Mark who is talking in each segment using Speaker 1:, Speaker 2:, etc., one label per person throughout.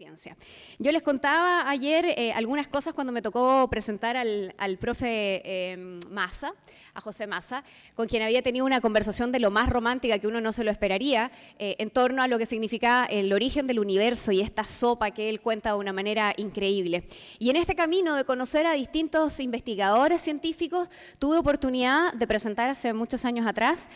Speaker 1: Ciencia. Yo les contaba ayer algunas cosas cuando me tocó presentar al profe Massa, a José Massa, con quien había tenido una conversación de lo más romántica que uno no se lo esperaría, en torno a lo que significa el origen del universo y esta sopa que él cuenta de una manera increíble. Y en este camino de conocer a distintos investigadores científicos, tuve oportunidad de presentar hace muchos años atrás,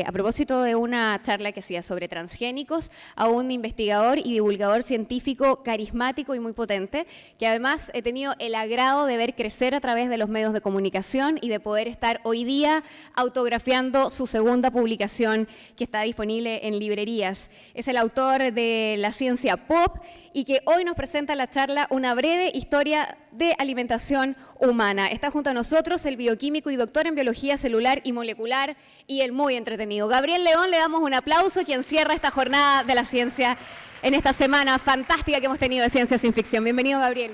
Speaker 1: a propósito de una charla que hacía sobre transgénicos, a un investigador y divulgador científico carismático y muy potente, que además he tenido el agrado de ver crecer a través de los medios de comunicación y de poder estar hoy día autografiando su segunda publicación que está disponible en librerías. Es el autor de La Ciencia Pop y que hoy nos presenta en la charla una breve historia de alimentación humana. Está junto a nosotros el bioquímico y doctor en biología celular y molecular y el muy entretenido Gabriel León. Le damos un aplauso, quien cierra esta jornada de la ciencia en esta semana fantástica que hemos tenido de Ciencia Sin Ficción. Bienvenido, Gabriel.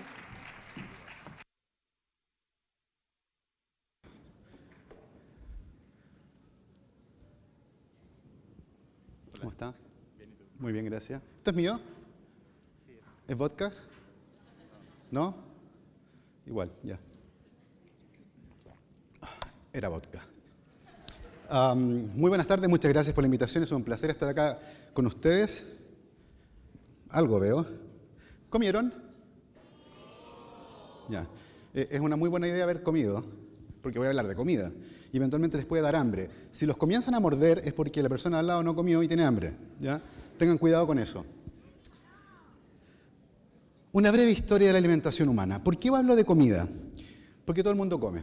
Speaker 2: ¿Cómo está? Muy bien, gracias. ¿Esto es mío? ¿Es vodka? ¿No? Igual, ya. Era vodka. Muy buenas tardes, muchas gracias por la invitación. Es un placer estar acá con ustedes. Algo veo. ¿Comieron? Ya. Es una muy buena idea haber comido, porque voy a hablar de comida. Y eventualmente les puede dar hambre. Si los comienzan a morder es porque la persona al lado no comió y tiene hambre. ¿Ya? Tengan cuidado con eso. Una breve historia de la alimentación humana. ¿Por qué hablo de comida? Porque todo el mundo come.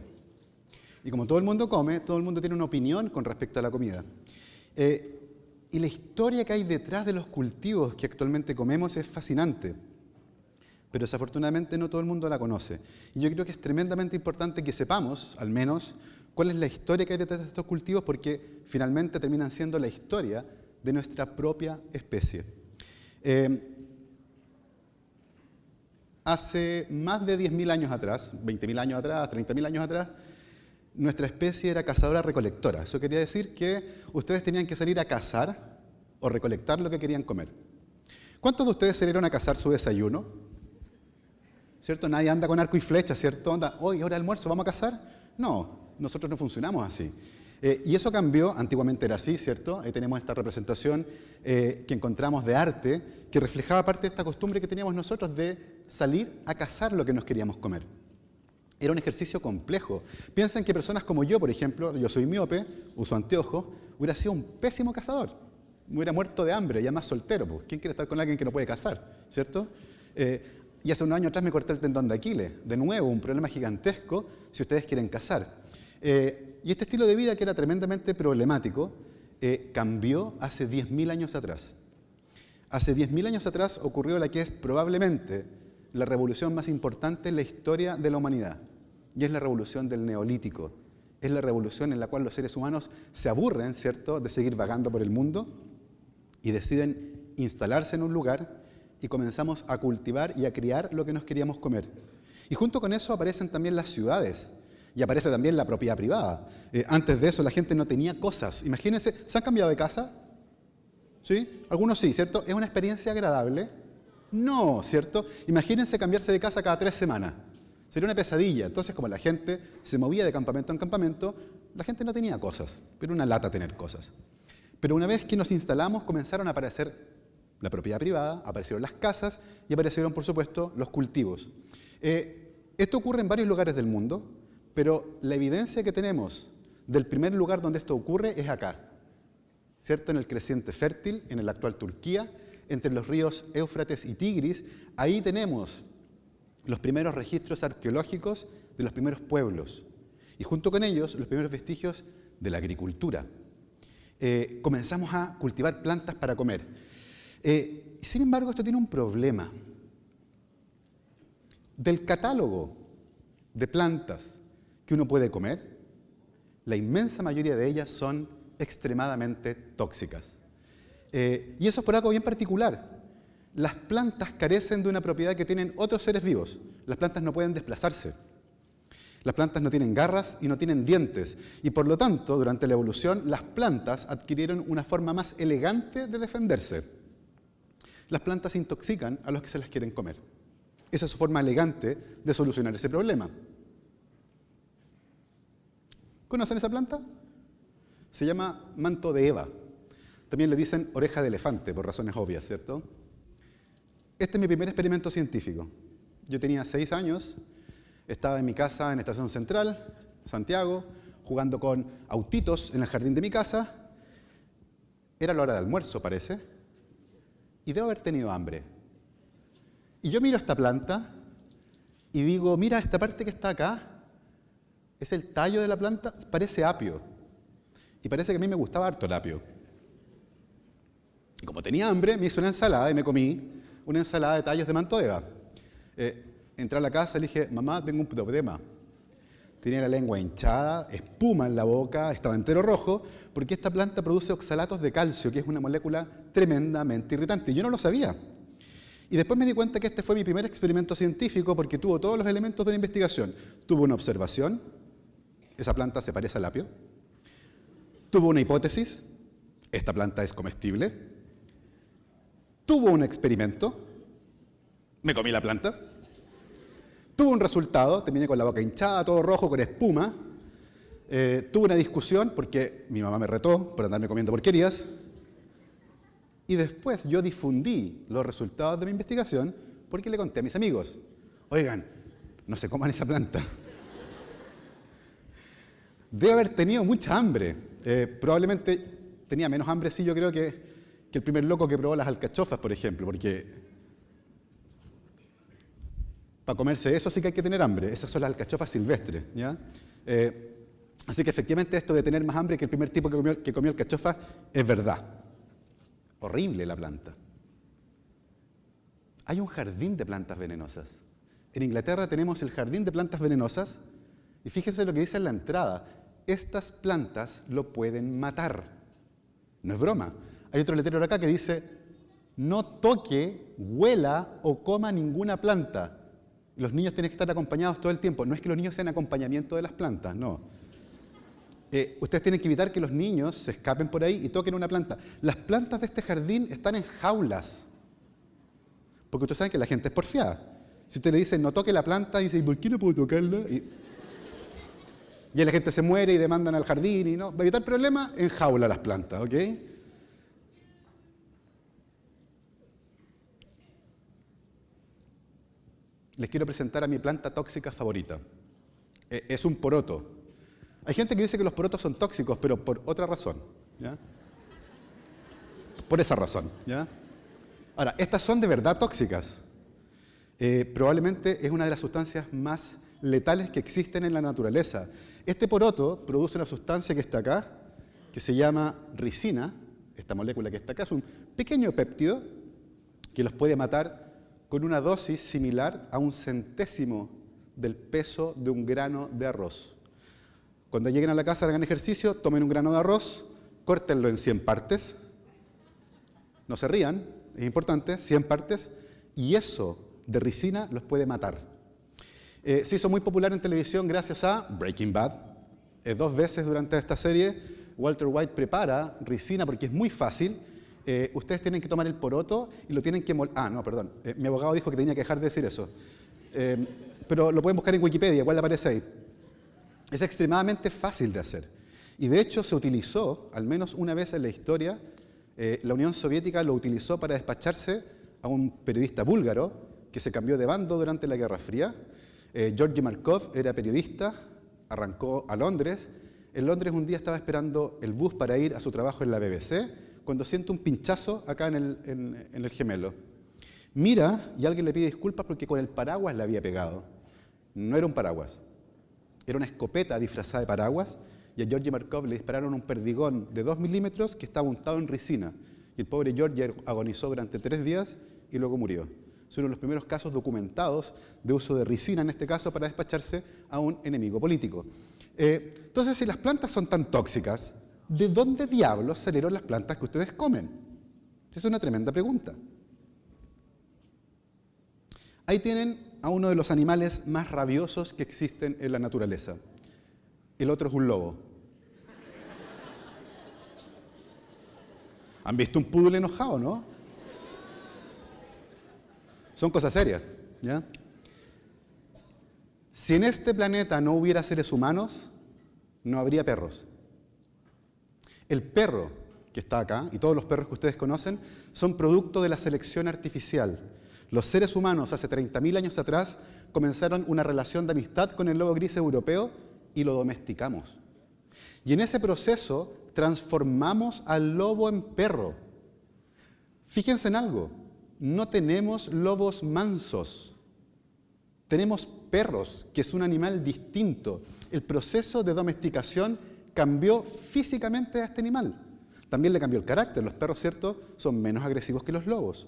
Speaker 2: Y como todo el mundo come, todo el mundo tiene una opinión con respecto a la comida. Y la historia que hay detrás de los cultivos que actualmente comemos es fascinante. Pero desafortunadamente no todo el mundo la conoce. Y yo creo que es tremendamente importante que sepamos, al menos, cuál es la historia que hay detrás de estos cultivos, porque finalmente terminan siendo la historia de nuestra propia especie. Hace más de 10.000 años atrás, 20.000 años atrás, 30.000 años atrás, nuestra especie era cazadora-recolectora. Eso quería decir que ustedes tenían que salir a cazar o recolectar lo que querían comer. ¿Cuántos de ustedes salieron a cazar su desayuno? ¿Cierto? Nadie anda con arco y flecha, ¿cierto? Anda, hoy, hora de almuerzo, ¿vamos a cazar? No, nosotros no funcionamos así. Y eso cambió, antiguamente era así, ¿cierto? Ahí tenemos esta representación que encontramos de arte que reflejaba parte de esta costumbre que teníamos nosotros de salir a cazar lo que nos queríamos comer. Era un ejercicio complejo. Piensen que personas como yo, por ejemplo, yo soy miope, uso anteojos, hubiera sido un pésimo cazador. Me hubiera muerto de hambre, ya más soltero. Pues. ¿Quién quiere estar con alguien que no puede cazar? ¿Cierto? Y hace unos años atrás me corté el tendón de Aquiles. De nuevo, un problema gigantesco si ustedes quieren cazar. Y este estilo de vida, que era tremendamente problemático, cambió hace 10.000 años atrás. Hace 10.000 años atrás ocurrió la que es probablemente la revolución más importante en la historia de la humanidad. Y es la revolución del Neolítico. Es la revolución en la cual los seres humanos se aburren, ¿cierto?, de seguir vagando por el mundo y deciden instalarse en un lugar y comenzamos a cultivar y a criar lo que nos queríamos comer. Y junto con eso aparecen también las ciudades y aparece también la propiedad privada. Antes de eso la gente no tenía cosas. Imagínense, ¿se han cambiado de casa? ¿Sí? Algunos sí, ¿cierto? ¿Es una experiencia agradable? No, ¿cierto? Imagínense cambiarse de casa cada 3 semanas. Sería una pesadilla. Entonces, como la gente se movía de campamento en campamento, la gente no tenía cosas. Pero una lata tener cosas. Pero una vez que nos instalamos, comenzaron a aparecer la propiedad privada, aparecieron las casas y aparecieron, por supuesto, los cultivos. Esto ocurre en varios lugares del mundo, pero la evidencia que tenemos del primer lugar donde esto ocurre es acá, ¿cierto? En el creciente fértil, en la actual Turquía, entre los ríos Éufrates y Tigris. Ahí tenemos los primeros registros arqueológicos de los primeros pueblos y junto con ellos los primeros vestigios de la agricultura. Comenzamos a cultivar plantas para comer. Sin embargo, esto tiene un problema. Del catálogo de plantas que uno puede comer, la inmensa mayoría de ellas son extremadamente tóxicas. Y eso es por algo bien particular. Las plantas carecen de una propiedad que tienen otros seres vivos. Las plantas no pueden desplazarse. Las plantas no tienen garras y no tienen dientes. Y por lo tanto, durante la evolución, las plantas adquirieron una forma más elegante de defenderse. Las plantas intoxican a los que se las quieren comer. Esa es su forma elegante de solucionar ese problema. ¿Conocen esa planta? Se llama manto de Eva. También le dicen oreja de elefante, por razones obvias, ¿cierto? Este es mi primer experimento científico. Yo tenía 6 años, estaba en mi casa en Estación Central, Santiago, jugando con autitos en el jardín de mi casa. Era la hora de almuerzo, parece, y debo haber tenido hambre. Y yo miro esta planta y digo, mira, esta parte que está acá, es el tallo de la planta, parece apio. Y parece que a mí me gustaba harto el apio. Y como tenía hambre, me hice una ensalada y me comí una ensalada de tallos de manto de Eva. Entré a la casa y le dije, mamá, tengo un problema. Tenía la lengua hinchada, espuma en la boca, estaba entero rojo, porque esta planta produce oxalatos de calcio, que es una molécula tremendamente irritante. Y yo no lo sabía. Y después me di cuenta que este fue mi primer experimento científico porque tuvo todos los elementos de una investigación. Tuvo una observación, esa planta se parece al apio. Tuvo una hipótesis, esta planta es comestible. Tuvo un experimento, me comí la planta. Tuvo un resultado, terminé con la boca hinchada, todo rojo, con espuma. Tuve una discusión porque mi mamá me retó por andarme comiendo porquerías. Y después yo difundí los resultados de mi investigación porque le conté a mis amigos. Oigan, no se coman esa planta. Debe haber tenido mucha hambre. Probablemente tenía menos hambre, sí, yo creo que el primer loco que probó las alcachofas, por ejemplo, porque para comerse eso sí que hay que tener hambre. Esas son las alcachofas silvestres, ¿ya? Así que efectivamente esto de tener más hambre que el primer tipo que comió alcachofa es verdad. Horrible la planta. Hay un jardín de plantas venenosas. En Inglaterra tenemos el jardín de plantas venenosas y fíjense lo que dice en la entrada. Estas plantas lo pueden matar. No es broma. Hay otro letrero acá que dice, no toque, huela o coma ninguna planta. Los niños tienen que estar acompañados todo el tiempo. No es que los niños sean acompañamiento de las plantas, no. Ustedes tienen que evitar que los niños se escapen por ahí y toquen una planta. Las plantas de este jardín están en jaulas. Porque ustedes saben que la gente es porfiada. Si usted le dice, no toque la planta, dice, ¿y por qué no puedo tocarla? Y la gente se muere y demandan al jardín. Y no, para evitar problemas, enjaula las plantas, ¿ok? Les quiero presentar a mi planta tóxica favorita. Es un poroto. Hay gente que dice que los porotos son tóxicos, pero por otra razón, ¿ya? Por esa razón, ¿ya? Ahora, estas son de verdad tóxicas. Probablemente es una de las sustancias más letales que existen en la naturaleza. Este poroto produce una sustancia que está acá, que se llama ricina. Esta molécula que está acá es un pequeño péptido que los puede matar con una dosis similar a 1/100º del peso de un grano de arroz. Cuando lleguen a la casa, hagan ejercicio, tomen un grano de arroz, córtenlo en 100 partes. No se rían, es importante, 100 partes. Y eso de ricina los puede matar. Se hizo muy popular en televisión gracias a Breaking Bad. 2 veces durante esta serie, Walter White prepara ricina porque es muy fácil. Ustedes tienen que tomar el poroto y lo tienen que mi abogado dijo que tenía que dejar de decir eso. Pero lo pueden buscar en Wikipedia, igual le aparece ahí. Es extremadamente fácil de hacer. Y de hecho se utilizó, al menos una vez en la historia, la Unión Soviética lo utilizó para despacharse a un periodista búlgaro que se cambió de bando durante la Guerra Fría. Georgi Markov era periodista, arrancó a Londres. En Londres un día estaba esperando el bus para ir a su trabajo en la BBC cuando siente un pinchazo acá en el gemelo. Mira y alguien le pide disculpas porque con el paraguas le había pegado. No era un paraguas. Era una escopeta disfrazada de paraguas y a Georgi Markov le dispararon un perdigón de 2 milímetros que estaba untado en ricina. Y el pobre Georgi agonizó durante 3 días y luego murió. Es uno de los primeros casos documentados de uso de ricina, en este caso, para despacharse a un enemigo político. Entonces, si las plantas son tan tóxicas, ¿de dónde diablos salieron las plantas que ustedes comen? Esa es una tremenda pregunta. Ahí tienen a uno de los animales más rabiosos que existen en la naturaleza. El otro es un lobo. ¿Han visto un poodle enojado, no? Son cosas serias, ¿ya? Si en este planeta no hubiera seres humanos, no habría perros. El perro que está acá, y todos los perros que ustedes conocen, son producto de la selección artificial. Los seres humanos hace 30.000 años atrás comenzaron una relación de amistad con el lobo gris europeo y lo domesticamos. Y en ese proceso transformamos al lobo en perro. Fíjense en algo, no tenemos lobos mansos, tenemos perros, que es un animal distinto. El proceso de domesticación cambió físicamente a este animal. También le cambió el carácter. Los perros, ¿cierto?, son menos agresivos que los lobos,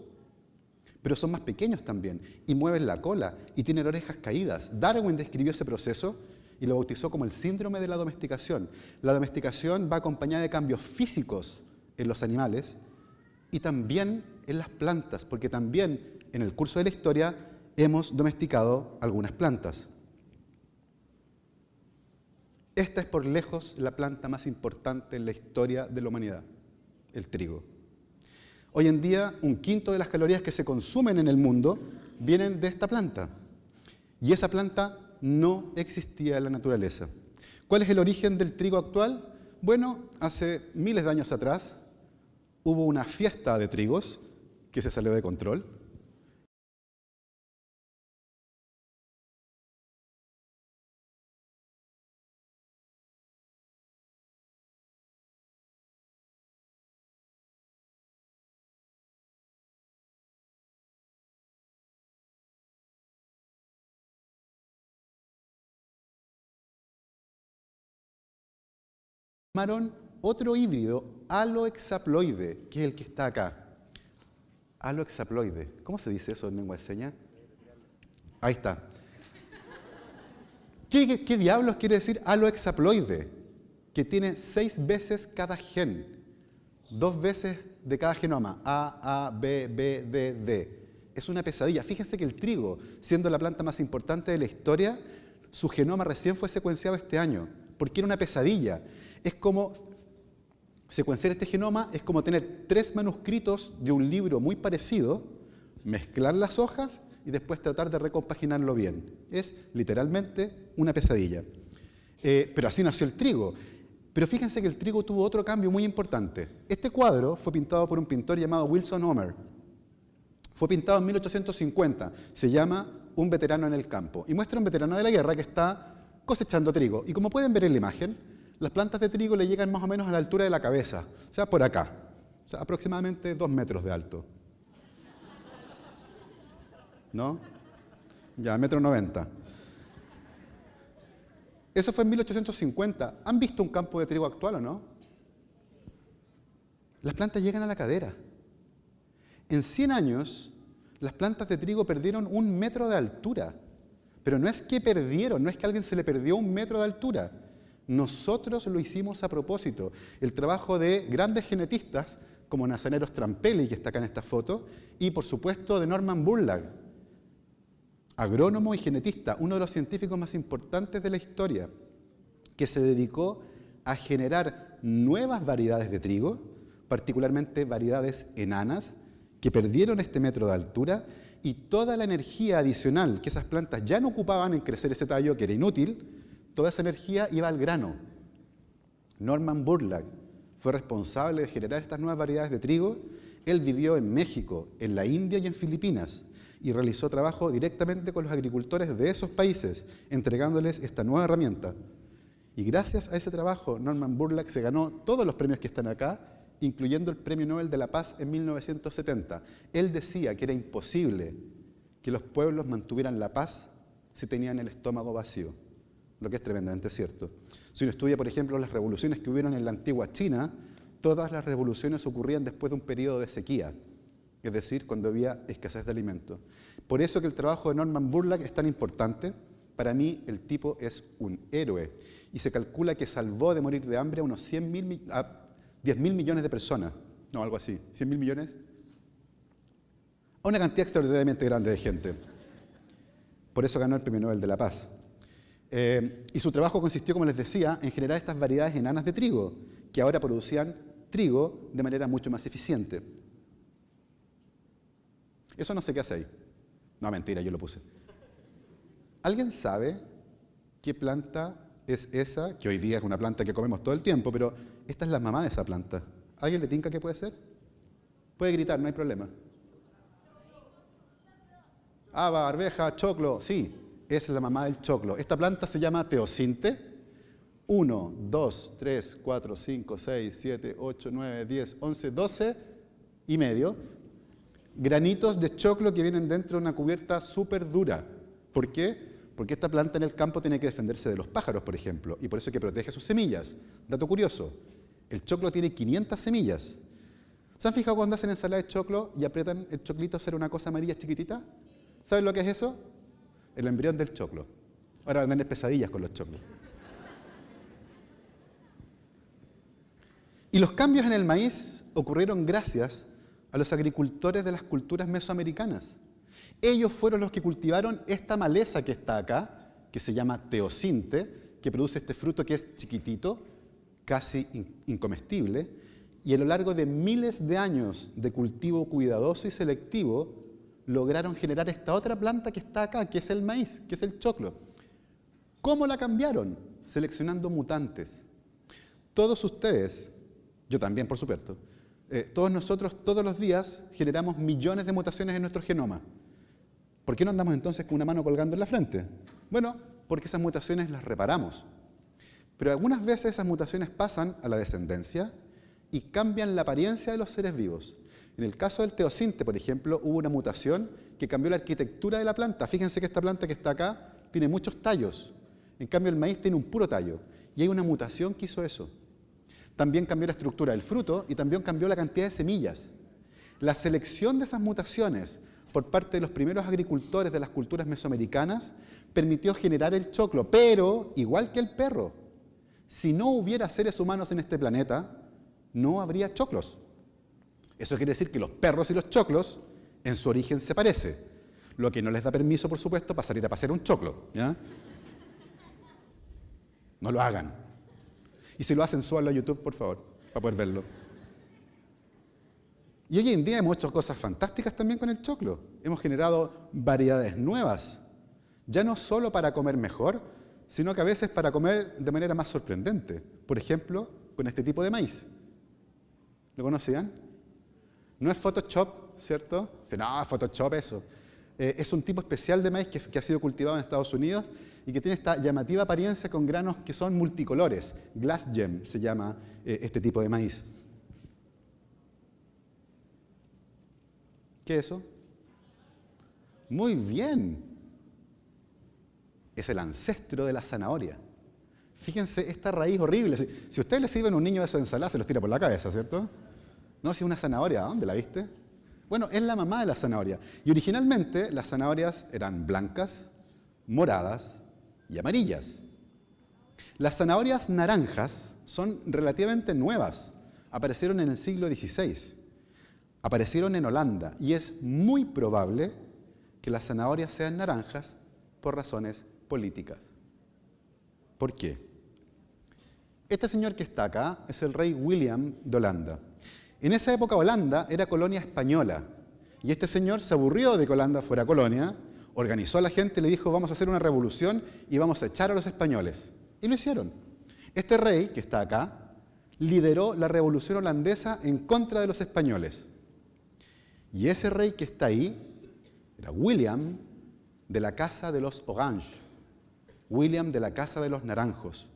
Speaker 2: pero son más pequeños también, y mueven la cola, y tienen orejas caídas. Darwin describió ese proceso y lo bautizó como el síndrome de la domesticación. La domesticación va acompañada de cambios físicos en los animales y también en las plantas, porque también en el curso de la historia hemos domesticado algunas plantas. Esta es por lejos la planta más importante en la historia de la humanidad, el trigo. Hoy en día, 1/5 de las calorías que se consumen en el mundo vienen de esta planta. Y esa planta no existía en la naturaleza. ¿Cuál es el origen del trigo actual? Bueno, hace miles de años atrás hubo una fiesta de trigos que se salió de control. Llamaron otro híbrido, alohexaploide, que es el que está acá. Alohexaploide. ¿Cómo se dice eso en lengua de señas? Ahí está. ¿Qué diablos quiere decir alohexaploide? Que tiene 6 veces cada gen. 2 veces de cada genoma. A, B, B, D, D. Es una pesadilla. Fíjense que el trigo, siendo la planta más importante de la historia, su genoma recién fue secuenciado este año, porque era una pesadilla. Es como secuenciar este genoma, es como tener 3 manuscritos de un libro muy parecido, mezclar las hojas y después tratar de recompaginarlo bien. Es literalmente una pesadilla. Pero así nació el trigo. Pero fíjense que el trigo tuvo otro cambio muy importante. Este cuadro fue pintado por un pintor llamado Wilson Homer. Fue pintado en 1850. Se llama Un veterano en el campo. Y muestra a un veterano de la guerra que está cosechando trigo. Y como pueden ver en la imagen, las plantas de trigo le llegan más o menos a la altura de la cabeza, o sea, por acá, o sea, aproximadamente 2 metros de alto. ¿No? Ya, 1,90 m. Eso fue en 1850. ¿Han visto un campo de trigo actual o no? Las plantas llegan a la cadera. En 100 años, las plantas de trigo perdieron 1 metro de altura. Pero no es que perdieron, no es que a alguien se le perdió 1 metro de altura. Nosotros lo hicimos a propósito. El trabajo de grandes genetistas como Nazareno Strampelli, que está acá en esta foto, y por supuesto de Norman Borlaug, agrónomo y genetista, uno de los científicos más importantes de la historia, que se dedicó a generar nuevas variedades de trigo, particularmente variedades enanas, que perdieron este metro de altura, y toda la energía adicional que esas plantas ya no ocupaban en crecer ese tallo, que era inútil, toda esa energía iba al grano. Norman Borlaug fue responsable de generar estas nuevas variedades de trigo. Él vivió en México, en la India y en Filipinas, y realizó trabajo directamente con los agricultores de esos países, entregándoles esta nueva herramienta. Y gracias a ese trabajo, Norman Borlaug se ganó todos los premios que están acá, incluyendo el Premio Nobel de la Paz en 1970. Él decía que era imposible que los pueblos mantuvieran la paz si tenían el estómago vacío, lo que es tremendamente cierto. Si uno estudia, por ejemplo, las revoluciones que hubieron en la antigua China, todas las revoluciones ocurrían después de un periodo de sequía, es decir, cuando había escasez de alimentos. Por eso que el trabajo de Norman Borlaug es tan importante. Para mí, el tipo es un héroe, y se calcula que salvó de morir de hambre a unos 10.000 millones de personas, no, algo así, 100.000 millones, a una cantidad extraordinariamente grande de gente. Por eso ganó el Premio Nobel de la Paz. Y su trabajo consistió, como les decía, en generar estas variedades enanas de trigo, que ahora producían trigo de manera mucho más eficiente. Eso no sé qué hace ahí. No, mentira, yo lo puse. ¿Alguien sabe qué planta es esa? Que hoy día es una planta que comemos todo el tiempo, pero esta es la mamá de esa planta. ¿Alguien le tinca qué puede ser? Puede gritar, no hay problema. Haba, arveja, choclo, sí, es la mamá del choclo. Esta planta se llama teosinte. 1, 2, 3, 4, 5, 6, 7, 8, 9, 10, 11, 12 y medio granitos de choclo que vienen dentro de una cubierta súper dura. ¿Por qué? Porque esta planta en el campo tiene que defenderse de los pájaros, por ejemplo, y por eso es que protege sus semillas. Dato curioso, el choclo tiene 500 semillas. ¿Se han fijado cuando hacen ensalada de choclo y aprietan el choclito a hacer una cosa amarilla chiquitita? ¿Saben lo que es eso? El embrión del choclo. Ahora van a tener pesadillas con los choclos. Y los cambios en el maíz ocurrieron gracias a los agricultores de las culturas mesoamericanas. Ellos fueron los que cultivaron esta maleza que está acá, que se llama teosinte, que produce este fruto que es chiquitito, casi incomestible, y a lo largo de miles de años de cultivo cuidadoso y selectivo, lograron generar esta otra planta que está acá, que es el maíz, que es el choclo. ¿Cómo la cambiaron? Seleccionando mutantes. Todos ustedes, yo también por supuesto, todos nosotros todos los días generamos millones de mutaciones en nuestro genoma. ¿Por qué no andamos entonces con una mano colgando en la frente? Bueno, porque esas mutaciones las reparamos. Pero algunas veces esas mutaciones pasan a la descendencia y cambian la apariencia de los seres vivos. En el caso del teosinte, por ejemplo, hubo una mutación que cambió la arquitectura de la planta. Fíjense que esta planta que está acá tiene muchos tallos. En cambio, el maíz tiene un puro tallo. Y hay una mutación que hizo eso. También cambió la estructura del fruto y también cambió la cantidad de semillas. La selección de esas mutaciones por parte de los primeros agricultores de las culturas mesoamericanas permitió generar el choclo, pero igual que el perro, si no hubiera seres humanos en este planeta, no habría choclos. Eso quiere decir que los perros y los choclos en su origen se parecen, lo que no les da permiso, por supuesto, para salir a pasear un choclo, ¿ya? No lo hagan. Y si lo hacen, súbanlo a YouTube, por favor, para poder verlo. Y hoy en día hemos hecho cosas fantásticas también con el choclo. Hemos generado variedades nuevas, ya no solo para comer mejor, sino que a veces para comer de manera más sorprendente. Por ejemplo, con este tipo de maíz. ¿Lo conocían? No es Photoshop, ¿cierto? No, Photoshop eso. Es un tipo especial de maíz que ha sido cultivado en Estados Unidos y que tiene esta llamativa apariencia con granos que son multicolores. Glass gem se llama este tipo de maíz. ¿Qué es eso? Muy bien. Es el ancestro de la zanahoria. Fíjense esta raíz horrible. Si ustedes le sirven a un niño de esa ensalada, se los tira por la cabeza, ¿cierto? No, si es una zanahoria, ¿dónde la viste? Bueno, es la mamá de la zanahoria. Y originalmente las zanahorias eran blancas, moradas y amarillas. Las zanahorias naranjas son relativamente nuevas. Aparecieron en el siglo XVI. Aparecieron en Holanda y es muy probable que las zanahorias sean naranjas por razones políticas. ¿Por qué? Este señor que está acá es el rey William de Holanda. En esa época Holanda era colonia española y este señor se aburrió de que Holanda fuera colonia, organizó a la gente y le dijo vamos a hacer una revolución y vamos a echar a los españoles. Y lo hicieron. Este rey que está acá lideró la revolución holandesa en contra de los españoles. Y ese rey que está ahí era William de la casa de los Orange, William de la casa de los Naranjos.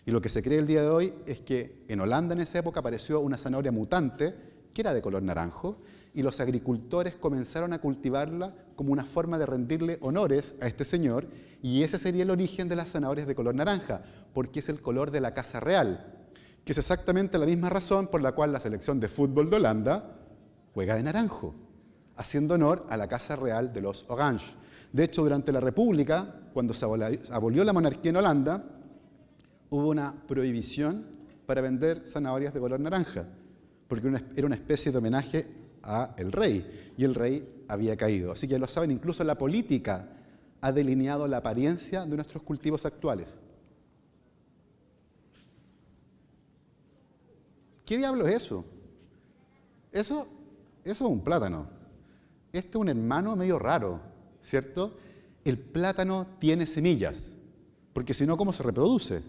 Speaker 2: Y lo que se cree el día de hoy es que en Holanda en esa época apareció una zanahoria mutante que era de color naranjo y los agricultores comenzaron a cultivarla como una forma de rendirle honores a este señor y ese sería el origen de las zanahorias de color naranja, porque es el color de la casa real, que es exactamente la misma razón por la cual la selección de fútbol de Holanda juega de naranjo, haciendo honor a la casa real de los Orange. De hecho, durante la República, cuando se abolió la monarquía en Holanda, hubo una prohibición para vender zanahorias de color naranja, porque era una especie de homenaje al rey, y el rey había caído. Así que ya lo saben, incluso la política ha delineado la apariencia de nuestros cultivos actuales. ¿Qué diablo es eso? Eso es un plátano. Este es un hermano medio raro, ¿cierto? El plátano tiene semillas, porque si no, ¿cómo se reproduce?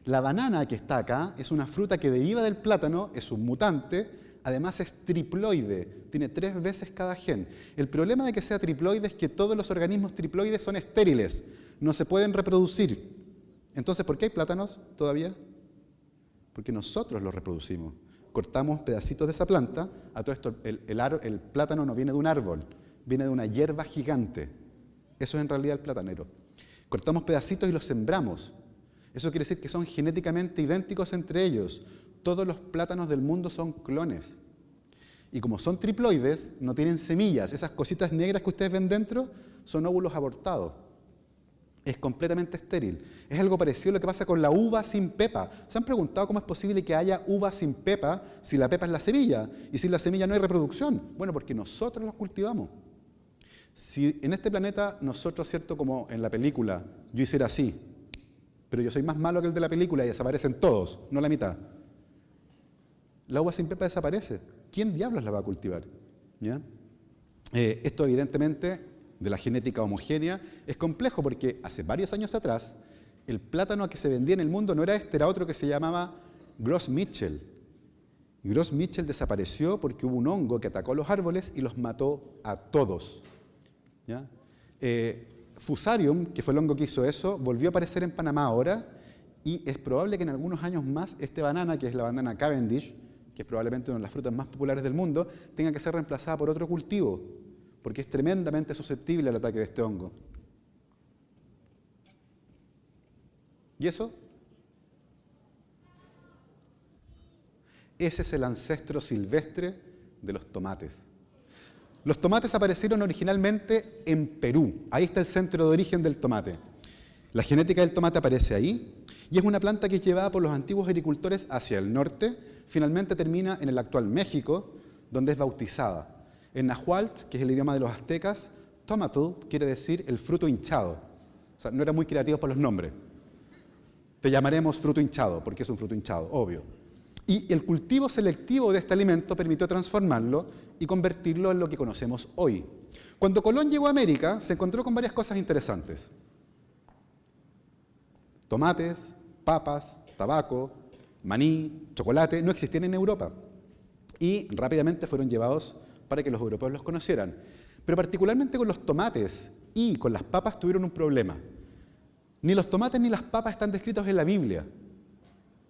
Speaker 2: La banana que está acá es una fruta que deriva del plátano, es un mutante, además es triploide, tiene 3 veces cada gen. El problema de que sea triploide es que todos los organismos triploides son estériles, no se pueden reproducir. Entonces, ¿por qué hay plátanos todavía? Porque nosotros los reproducimos. Cortamos pedacitos de esa planta. A todo esto, el plátano no viene de un árbol, viene de una hierba gigante. Eso es en realidad el platanero. Cortamos pedacitos y los sembramos. Eso quiere decir que son genéticamente idénticos entre ellos. Todos los plátanos del mundo son clones. Y como son triploides, no tienen semillas. Esas cositas negras que ustedes ven dentro son óvulos abortados. Es completamente estéril. Es algo parecido a lo que pasa con la uva sin pepa. ¿Se han preguntado cómo es posible que haya uva sin pepa si la pepa es la semilla? Y sin la semilla no hay reproducción. Bueno, porque nosotros los cultivamos. Si en este planeta nosotros, ¿cierto? Como en la película, yo hiciera así, pero yo soy más malo que el de la película y desaparecen todos, no la mitad. La uva sin pepa desaparece. ¿Quién diablos la va a cultivar? ¿Ya? Esto evidentemente de la genética homogénea es complejo porque hace varios años atrás el plátano que se vendía en el mundo no era este, era otro que se llamaba Gros Michel. Gros Michel desapareció porque hubo un hongo que atacó los árboles y los mató a todos. ¿Ya? Fusarium, que fue el hongo que hizo eso, volvió a aparecer en Panamá ahora y es probable que en algunos años más este banana, que es la banana Cavendish, que es probablemente una de las frutas más populares del mundo, tenga que ser reemplazada por otro cultivo, porque es tremendamente susceptible al ataque de este hongo. ¿Y eso? Ese es el ancestro silvestre de los tomates. Los tomates aparecieron originalmente en Perú. Ahí está el centro de origen del tomate. La genética del tomate aparece ahí y es una planta que es llevada por los antiguos agricultores hacia el norte. Finalmente termina en el actual México, donde es bautizada. En Nahuatl, que es el idioma de los aztecas, tomatl quiere decir el fruto hinchado. O sea, no eran muy creativos por los nombres. Te llamaremos fruto hinchado, porque es un fruto hinchado, obvio. Y el cultivo selectivo de este alimento permitió transformarlo y convertirlo en lo que conocemos hoy. Cuando Colón llegó a América, se encontró con varias cosas interesantes. Tomates, papas, tabaco, maní, chocolate, no existían en Europa. Y rápidamente fueron llevados para que los europeos los conocieran. Pero particularmente con los tomates y con las papas tuvieron un problema. Ni los tomates ni las papas están descritos en la Biblia.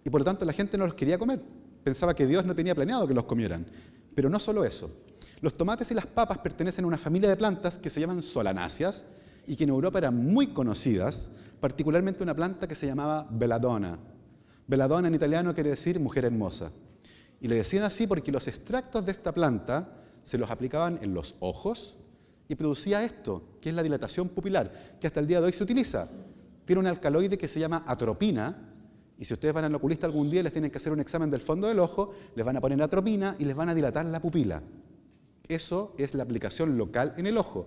Speaker 2: Y por lo tanto la gente no los quería comer. Pensaba que Dios no tenía planeado que los comieran. Pero no solo eso. Los tomates y las papas pertenecen a una familia de plantas que se llaman solanáceas y que en Europa eran muy conocidas, particularmente una planta que se llamaba belladonna. Belladonna en italiano quiere decir mujer hermosa. Y le decían así porque los extractos de esta planta se los aplicaban en los ojos y producía esto, que es la dilatación pupilar, que hasta el día de hoy se utiliza. Tiene un alcaloide que se llama atropina, y si ustedes van al oculista algún día les tienen que hacer un examen del fondo del ojo, les van a poner atropina y les van a dilatar la pupila. Eso es la aplicación local en el ojo.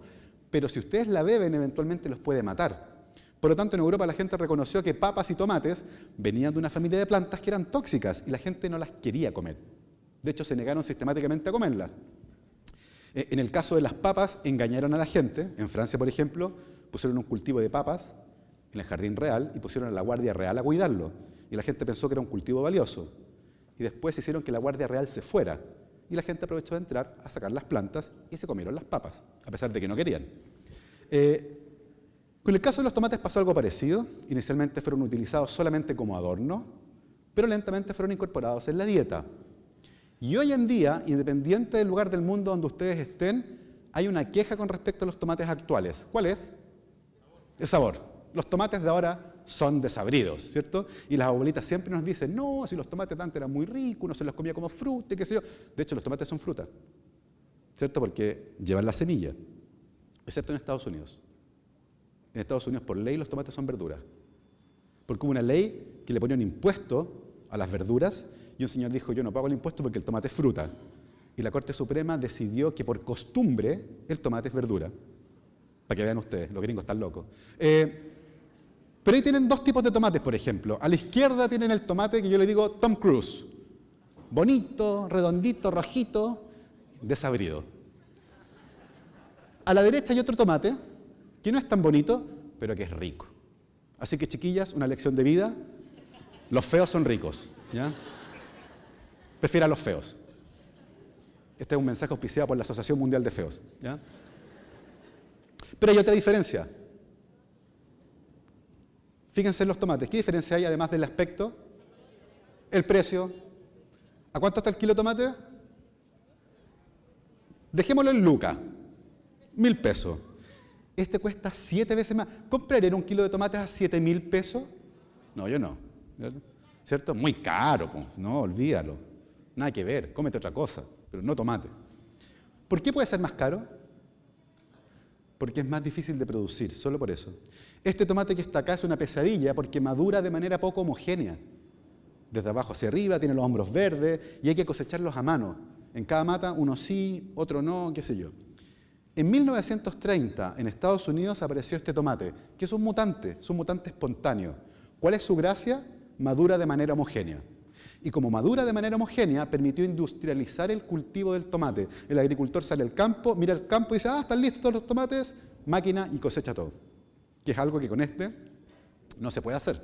Speaker 2: Pero si ustedes la beben, eventualmente los puede matar. Por lo tanto, en Europa la gente reconoció que papas y tomates venían de una familia de plantas que eran tóxicas y la gente no las quería comer. De hecho, se negaron sistemáticamente a comerlas. En el caso de las papas, engañaron a la gente. En Francia, por ejemplo, pusieron un cultivo de papas en el jardín real y pusieron a la Guardia Real a cuidarlo. Y la gente pensó que era un cultivo valioso. Y después hicieron que la Guardia Real se fuera. Y la gente aprovechó de entrar a sacar las plantas y se comieron las papas, a pesar de que no querían. Con el caso de los tomates pasó algo parecido. Inicialmente fueron utilizados solamente como adorno, pero lentamente fueron incorporados en la dieta. Y hoy en día, independiente del lugar del mundo donde ustedes estén, hay una queja con respecto a los tomates actuales. ¿Cuál es? El sabor. Los tomates de ahora son desabridos, ¿cierto? Y las abuelitas siempre nos dicen, no, si los tomates de antes eran muy ricos, uno se los comía como fruta, qué sé yo. De hecho, los tomates son fruta, ¿cierto? Porque llevan la semilla, excepto en Estados Unidos. En Estados Unidos, por ley, los tomates son verduras. Porque hubo una ley que le ponía un impuesto a las verduras y un señor dijo, yo no pago el impuesto porque el tomate es fruta. Y la Corte Suprema decidió que por costumbre el tomate es verdura. Para que vean ustedes, los gringos están locos. Pero ahí tienen dos tipos de tomates, por ejemplo. A la izquierda tienen el tomate que yo le digo Tom Cruise. Bonito, redondito, rojito, desabrido. A la derecha hay otro tomate que no es tan bonito, pero que es rico. Así que, chiquillas, una lección de vida, los feos son ricos, ¿ya? Prefiera a los feos. Este es un mensaje auspiciado por la Asociación Mundial de Feos, ¿ya? Pero hay otra diferencia. Fíjense en los tomates. ¿Qué diferencia hay además del aspecto? El precio. ¿A cuánto está el kilo de tomate? Dejémoslo en lucas. 1.000 pesos. Este cuesta 7 veces más. ¿Compraré un kilo de tomates a 7.000 pesos? No, yo no. ¿Cierto? Muy caro, pues. No, olvídalo. Nada que ver. Cómete otra cosa, pero no tomate. ¿Por qué puede ser más caro? Porque es más difícil de producir, solo por eso. Este tomate que está acá es una pesadilla porque madura de manera poco homogénea. Desde abajo hacia arriba, tiene los hombros verdes y hay que cosecharlos a mano. En cada mata, uno sí, otro no, qué sé yo. En 1930, en Estados Unidos, apareció este tomate, que es un mutante espontáneo. ¿Cuál es su gracia? Madura de manera homogénea. Y como madura de manera homogénea, permitió industrializar el cultivo del tomate. El agricultor sale al campo, mira el campo y dice, están listos todos los tomates, máquina y cosecha todo. Que es algo que con este no se puede hacer.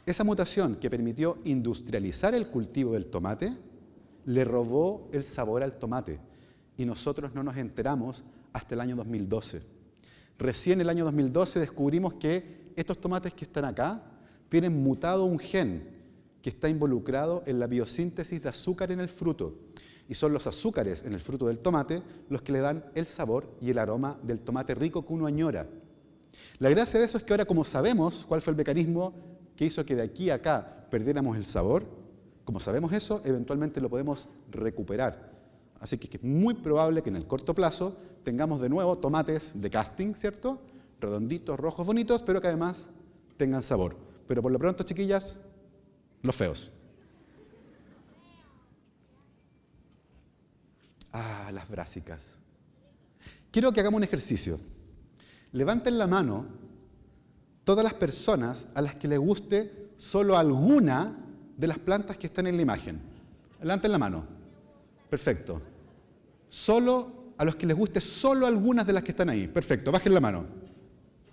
Speaker 2: Esa mutación que permitió industrializar el cultivo del tomate, le robó el sabor al tomate. Y nosotros no nos enteramos hasta el año 2012. Recién en el año 2012 descubrimos que estos tomates que están acá tienen mutado un gen que está involucrado en la biosíntesis de azúcar en el fruto. Y son los azúcares en el fruto del tomate los que le dan el sabor y el aroma del tomate rico que uno añora. La gracia de eso es que ahora, como sabemos cuál fue el mecanismo que hizo que de aquí a acá perdiéramos el sabor, como sabemos eso, eventualmente lo podemos recuperar. Así que es muy probable que en el corto plazo tengamos de nuevo tomates de casting, ¿cierto? Redonditos, rojos, bonitos, pero que además tengan sabor. Pero por lo pronto, chiquillas, los feos. Las brásicas. Quiero que hagamos un ejercicio. Levanten la mano todas las personas a las que les guste solo alguna de las plantas que están en la imagen. Levanten la mano. Perfecto. Solo a los que les guste solo algunas de las que están ahí. Perfecto, bajen la mano.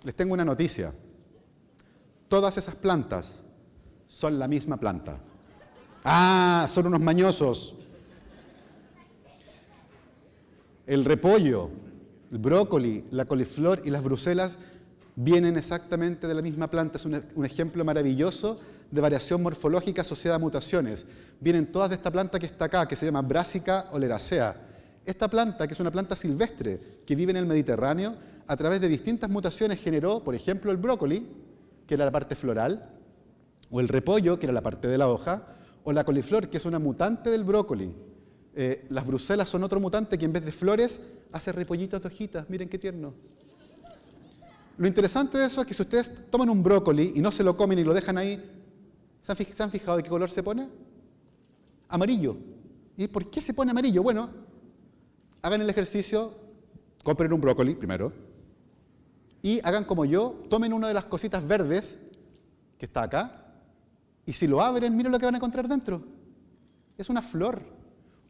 Speaker 2: Les tengo una noticia. Todas esas plantas son la misma planta. Son unos mañosos. El repollo, el brócoli, la coliflor y las bruselas vienen exactamente de la misma planta. Es un ejemplo maravilloso de variación morfológica asociada a mutaciones. Vienen todas de esta planta que está acá, que se llama Brassica oleracea. Esta planta, que es una planta silvestre que vive en el Mediterráneo, a través de distintas mutaciones generó, por ejemplo, el brócoli, que era la parte floral, o el repollo, que era la parte de la hoja, o la coliflor, que es una mutante del brócoli. Las bruselas son otro mutante que en vez de flores hace repollitos de hojitas. Miren qué tierno. Lo interesante de eso es que si ustedes toman un brócoli y no se lo comen y lo dejan ahí, ¿se han fijado de qué color se pone? Amarillo. ¿Y por qué se pone amarillo? Bueno, hagan el ejercicio, compren un brócoli primero y hagan como yo, tomen una de las cositas verdes que está acá y si lo abren, miren lo que van a encontrar dentro. Es una flor.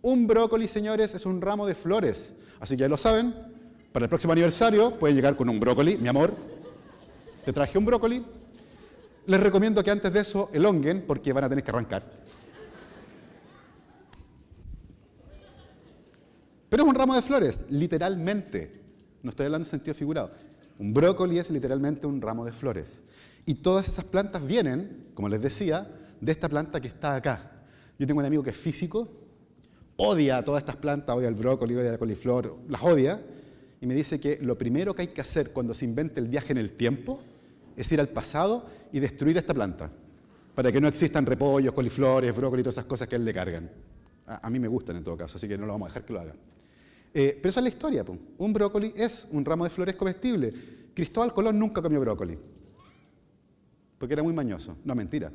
Speaker 2: Un brócoli, señores, es un ramo de flores. Así que ya lo saben, para el próximo aniversario pueden llegar con un brócoli. Mi amor, te traje un brócoli. Les recomiendo que antes de eso elonguen porque van a tener que arrancar. Pero es un ramo de flores, literalmente. No estoy hablando en sentido figurado. Un brócoli es literalmente un ramo de flores. Y todas esas plantas vienen, como les decía, de esta planta que está acá. Yo tengo un amigo que es físico, odia todas estas plantas, odia el brócoli, odia la coliflor, las odia, y me dice que lo primero que hay que hacer cuando se invente el viaje en el tiempo es ir al pasado y destruir esta planta, para que no existan repollos, coliflores, brócoli y todas esas cosas que a él le cargan. A mí me gustan en todo caso, así que no lo vamos a dejar que lo haga. Pero esa es la historia. Un brócoli es un ramo de flores comestible. Cristóbal Colón nunca comió brócoli, porque era muy mañoso. No, mentira.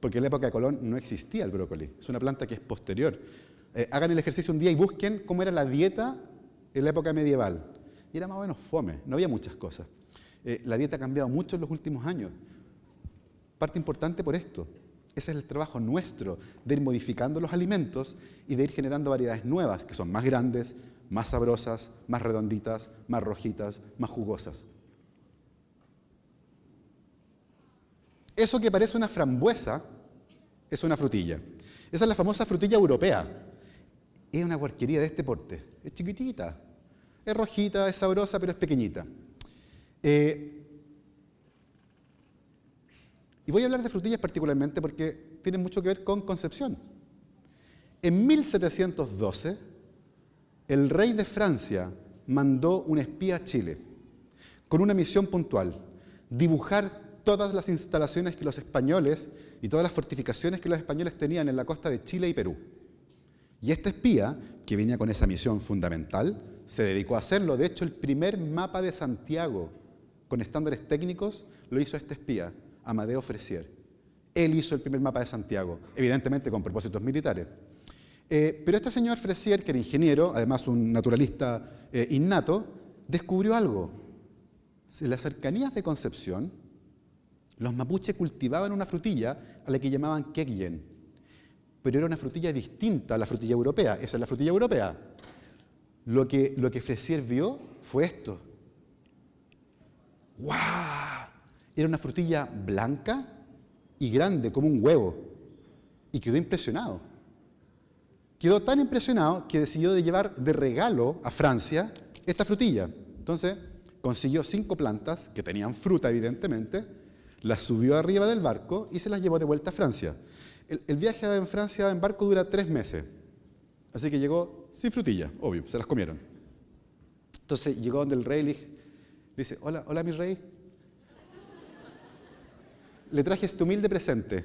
Speaker 2: Porque en la época de Colón no existía el brócoli. Es una planta que es posterior. Hagan el ejercicio un día y busquen cómo era la dieta en la época medieval. Y era más o menos fome, no había muchas cosas. La dieta ha cambiado mucho en los últimos años. Parte importante por esto. Ese es el trabajo nuestro, de ir modificando los alimentos y de ir generando variedades nuevas, que son más grandes, más sabrosas, más redonditas, más rojitas, más jugosas. Eso que parece una frambuesa es una frutilla. Esa es la famosa frutilla europea. Es una porquería de este porte. Es chiquitita. Es rojita, es sabrosa, pero es pequeñita. Y voy a hablar de frutillas particularmente porque tienen mucho que ver con Concepción. En 1712, el rey de Francia mandó un espía a Chile con una misión puntual: dibujar todas las instalaciones que los españoles y todas las fortificaciones que los españoles tenían en la costa de Chile y Perú. Y este espía, que venía con esa misión fundamental, se dedicó a hacerlo. De hecho, el primer mapa de Santiago con estándares técnicos lo hizo este espía, Amadeo Fressier. Él hizo el primer mapa de Santiago, evidentemente con propósitos militares. Pero este señor Fressier, que era ingeniero, además un naturalista innato, descubrió algo. En las cercanías de Concepción, los mapuches cultivaban una frutilla a la que llamaban quequén, pero era una frutilla distinta a la frutilla europea. Esa es la frutilla europea. Lo que Fressier vio fue esto. ¡Guau! Era una frutilla blanca y grande como un huevo. Y quedó impresionado. Quedó tan impresionado que decidió de llevar de regalo a Francia esta frutilla. Entonces consiguió 5 plantas que tenían fruta, evidentemente, las subió arriba del barco y se las llevó de vuelta a Francia. El viaje en Francia en barco dura 3 meses. Así que llegó sin frutilla, obvio, se las comieron. Entonces llegó donde el rey le dice: hola mi rey. Le traje este humilde presente,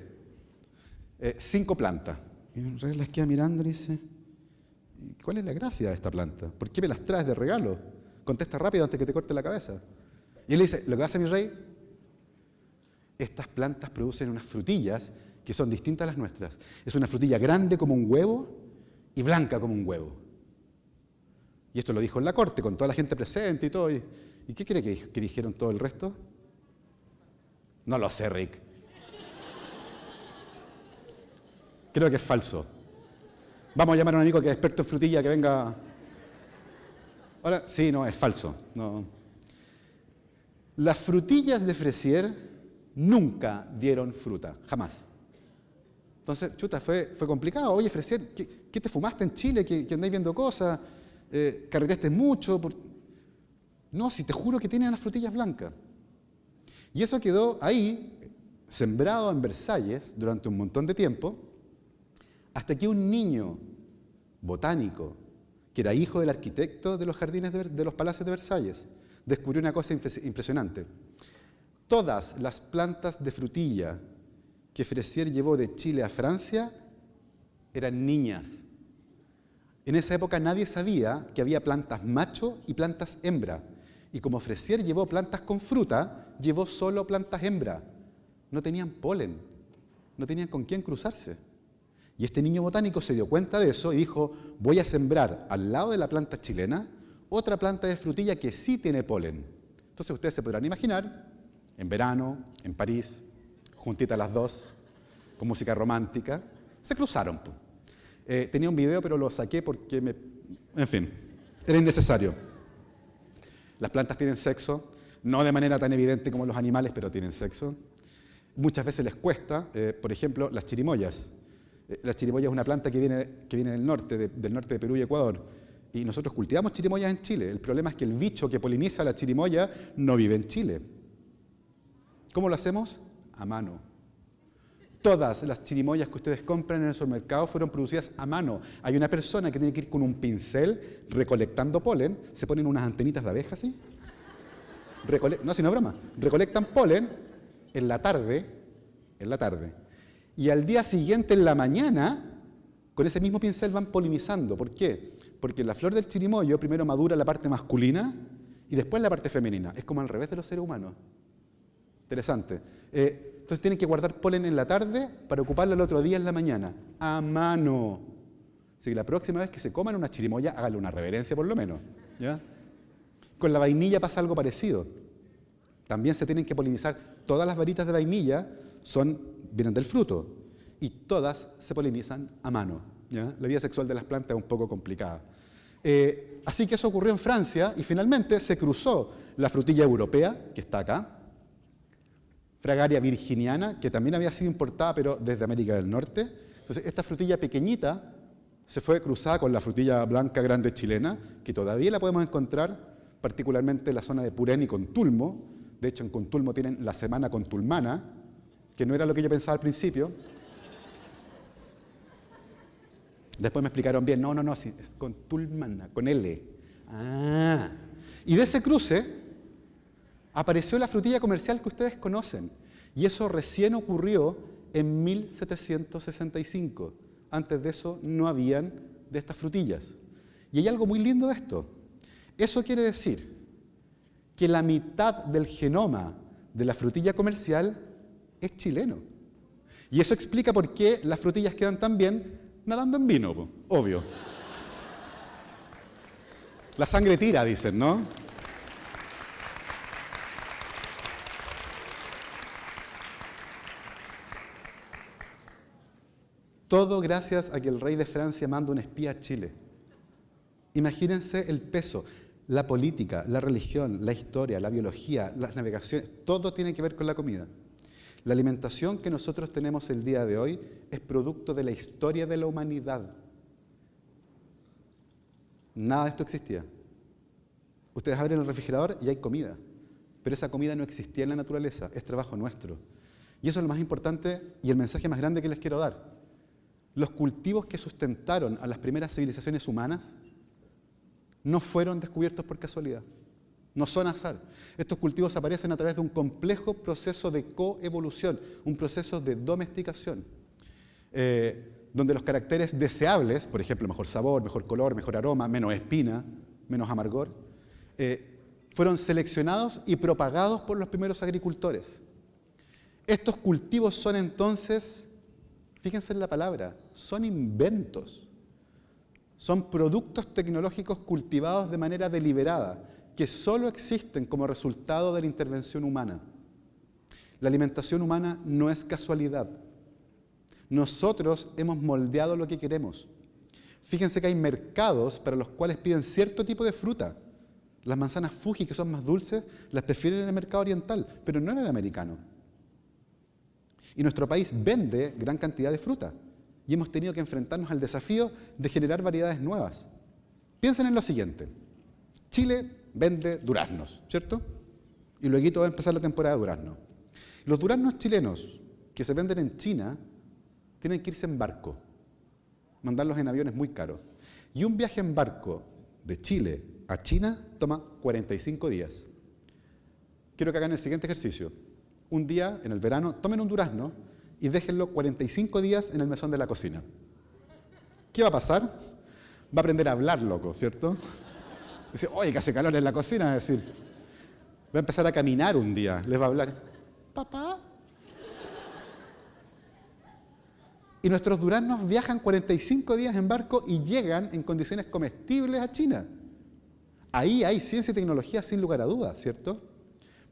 Speaker 2: 5 plantas. Y el rey las queda mirando y dice: ¿cuál es la gracia de esta planta? ¿Por qué me las traes de regalo? Contesta rápido antes que te corte la cabeza. Y él le dice: lo que hace mi rey, estas plantas producen unas frutillas que son distintas a las nuestras. Es una frutilla grande como un huevo y blanca como un huevo. Y esto lo dijo en la corte, con toda la gente presente y todo. ¿Y qué cree que dijeron todo el resto? No lo sé, Rick. Creo que es falso. Vamos a llamar a un amigo que es experto en frutilla que venga. Ahora, sí, no, es falso. No. Las frutillas de Fressier nunca dieron fruta, jamás. Entonces, chuta, fue complicado. Oye, Fressier, ¿qué te fumaste en Chile? ¿Que andáis viendo cosas? ¿Carreteaste mucho? No, si te juro que tienen las frutillas blancas. Y eso quedó ahí, sembrado en Versalles durante un montón de tiempo, hasta que un niño botánico, que era hijo del arquitecto de los jardines de los palacios de Versalles, descubrió una cosa impresionante. Todas las plantas de frutilla que Fressier llevó de Chile a Francia eran niñas. En esa época nadie sabía que había plantas macho y plantas hembra. Y como Fressier llevó plantas con fruta, llevó solo plantas hembra. No tenían polen, no tenían con quién cruzarse. Y este niño botánico se dio cuenta de eso y dijo: voy a sembrar al lado de la planta chilena otra planta de frutilla que sí tiene polen. Entonces ustedes se podrán imaginar, en verano, en París, juntitas las dos, con música romántica, se cruzaron. Tenía un video, pero lo saqué porque en fin, era innecesario. Las plantas tienen sexo, no de manera tan evidente como los animales, pero tienen sexo. Muchas veces les cuesta, por ejemplo, las chirimoyas. La chirimoya es una planta que viene del norte de Perú y Ecuador. Y nosotros cultivamos chirimoyas en Chile. El problema es que el bicho que poliniza la chirimoya no vive en Chile. ¿Cómo lo hacemos? A mano. Todas las chirimoyas que ustedes compran en el supermercado fueron producidas a mano. Hay una persona que tiene que ir con un pincel recolectando polen, se ponen unas antenitas de abeja así. No, si no es broma. Recolectan polen en la tarde, y al día siguiente en la mañana, con ese mismo pincel van polinizando. ¿Por qué? Porque la flor del chirimoyo primero madura la parte masculina y después la parte femenina. Es como al revés de los seres humanos. Interesante. Entonces tienen que guardar polen en la tarde para ocuparlo el otro día en la mañana, a mano. Así que la próxima vez que se coman una chirimoya, háganle una reverencia por lo menos. ¿Ya? Con la vainilla pasa algo parecido. También se tienen que polinizar. Todas las varitas de vainilla vienen del fruto y todas se polinizan a mano. ¿Ya? La vida sexual de las plantas es un poco complicada. Así que eso ocurrió en Francia y finalmente se cruzó la frutilla europea, que está acá, Fragaria virginiana, que también había sido importada pero desde América del Norte. Entonces esta frutilla pequeñita se fue cruzada con la frutilla blanca grande chilena, que todavía la podemos encontrar, particularmente en la zona de Purén y Contulmo. De hecho, en Contulmo tienen la semana contulmana, que no era lo que yo pensaba al principio. Después me explicaron bien, no, sí, es contulmana, con L. Ah. Y de ese cruce apareció la frutilla comercial que ustedes conocen. Y eso recién ocurrió en 1765. Antes de eso no habían de estas frutillas. Y hay algo muy lindo de esto. Eso quiere decir que la mitad del genoma de la frutilla comercial es chileno. Y eso explica por qué las frutillas quedan tan bien nadando en vino, po, obvio. La sangre tira, dicen, ¿no? Todo gracias a que el rey de Francia manda un espía a Chile. Imagínense el peso, la política, la religión, la historia, la biología, las navegaciones, todo tiene que ver con la comida. La alimentación que nosotros tenemos el día de hoy es producto de la historia de la humanidad. Nada de esto existía. Ustedes abren el refrigerador y hay comida, pero esa comida no existía en la naturaleza, es trabajo nuestro. Y eso es lo más importante y el mensaje más grande que les quiero dar. Los cultivos que sustentaron a las primeras civilizaciones humanas no fueron descubiertos por casualidad, no son azar. Estos cultivos aparecen a través de un complejo proceso de coevolución, un proceso de domesticación, donde los caracteres deseables, por ejemplo, mejor sabor, mejor color, mejor aroma, menos espina, menos amargor, fueron seleccionados y propagados por los primeros agricultores. Estos cultivos son entonces, fíjense en la palabra, son inventos. Son productos tecnológicos cultivados de manera deliberada, que solo existen como resultado de la intervención humana. La alimentación humana no es casualidad. Nosotros hemos moldeado lo que queremos. Fíjense que hay mercados para los cuales piden cierto tipo de fruta. Las manzanas Fuji, que son más dulces, las prefieren en el mercado oriental, pero no en el americano. Y nuestro país vende gran cantidad de fruta. Y hemos tenido que enfrentarnos al desafío de generar variedades nuevas. Piensen en lo siguiente. Chile vende duraznos, ¿cierto? Y luego va a empezar la temporada de duraznos. Los duraznos chilenos que se venden en China tienen que irse en barco. Mandarlos en aviones muy caros. Y un viaje en barco de Chile a China toma 45 días. Quiero que hagan el siguiente ejercicio. Un día, en el verano, tomen un durazno y déjenlo 45 días en el mesón de la cocina. ¿Qué va a pasar? Va a aprender a hablar, loco, ¿cierto? Dice, oye, que hace calor en la cocina, es decir, va a empezar a caminar un día, les va a hablar, papá. Y nuestros duraznos viajan 45 días en barco y llegan en condiciones comestibles a China. Ahí hay ciencia y tecnología sin lugar a dudas, ¿cierto?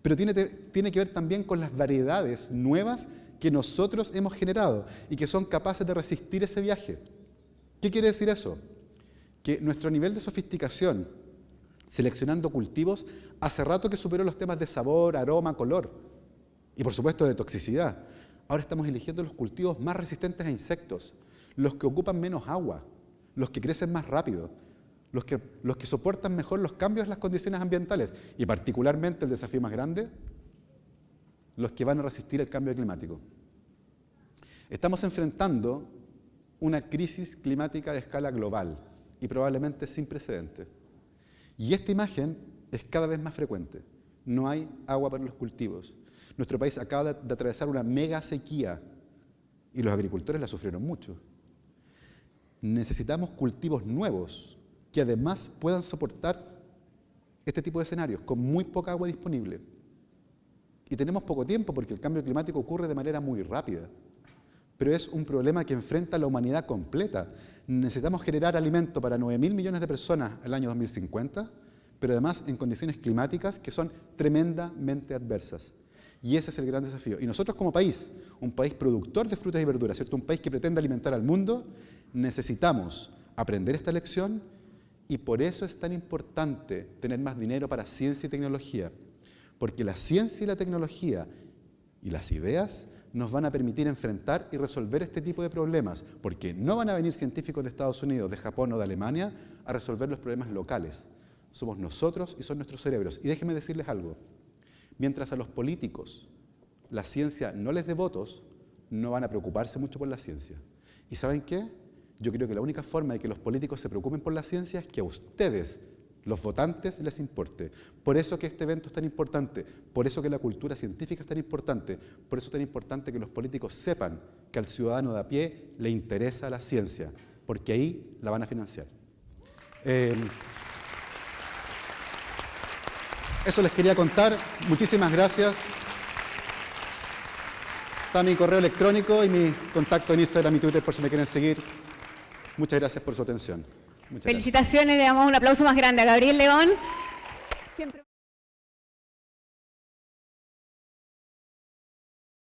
Speaker 2: Pero tiene que ver también con las variedades nuevas que nosotros hemos generado y que son capaces de resistir ese viaje. ¿Qué quiere decir eso? Que nuestro nivel de sofisticación, seleccionando cultivos, hace rato que superó los temas de sabor, aroma, color y por supuesto de toxicidad. Ahora estamos eligiendo los cultivos más resistentes a insectos, los que ocupan menos agua, los que crecen más rápido, los que soportan mejor los cambios en las condiciones ambientales y particularmente el desafío más grande, los que van a resistir el cambio climático. Estamos enfrentando una crisis climática de escala global y probablemente sin precedentes. Y esta imagen es cada vez más frecuente. No hay agua para los cultivos. Nuestro país acaba de atravesar una mega sequía y los agricultores la sufrieron mucho. Necesitamos cultivos nuevos que además puedan soportar este tipo de escenarios con muy poca agua disponible. Y tenemos poco tiempo porque el cambio climático ocurre de manera muy rápida. Pero es un problema que enfrenta a la humanidad completa. Necesitamos generar alimento para 9.000 millones de personas el año 2050, pero además en condiciones climáticas que son tremendamente adversas. Y ese es el gran desafío. Y nosotros como país, un país productor de frutas y verduras, ¿cierto? Un país que pretende alimentar al mundo, necesitamos aprender esta lección Y por eso es tan importante tener más dinero para ciencia y tecnología, porque la ciencia y la tecnología y las ideas nos van a permitir enfrentar y resolver este tipo de problemas, porque no van a venir científicos de Estados Unidos, de Japón o de Alemania a resolver los problemas locales. Somos nosotros y son nuestros cerebros. Y déjenme decirles algo, mientras a los políticos la ciencia no les dé votos, no van a preocuparse mucho por la ciencia. ¿Y saben qué? Yo creo que la única forma de que los políticos se preocupen por la ciencia es que a ustedes, los votantes, les importe. Por eso que este evento es tan importante, por eso que la cultura científica es tan importante, por eso es tan importante que los políticos sepan que al ciudadano de a pie le interesa la ciencia, porque ahí la van a financiar. Eso les quería contar. Muchísimas gracias. Está mi correo electrónico y mi contacto en Instagram y Twitter por si me quieren seguir. Muchas gracias por su atención. Muchas
Speaker 1: Felicitaciones, le damos un aplauso más grande a Gabriel León.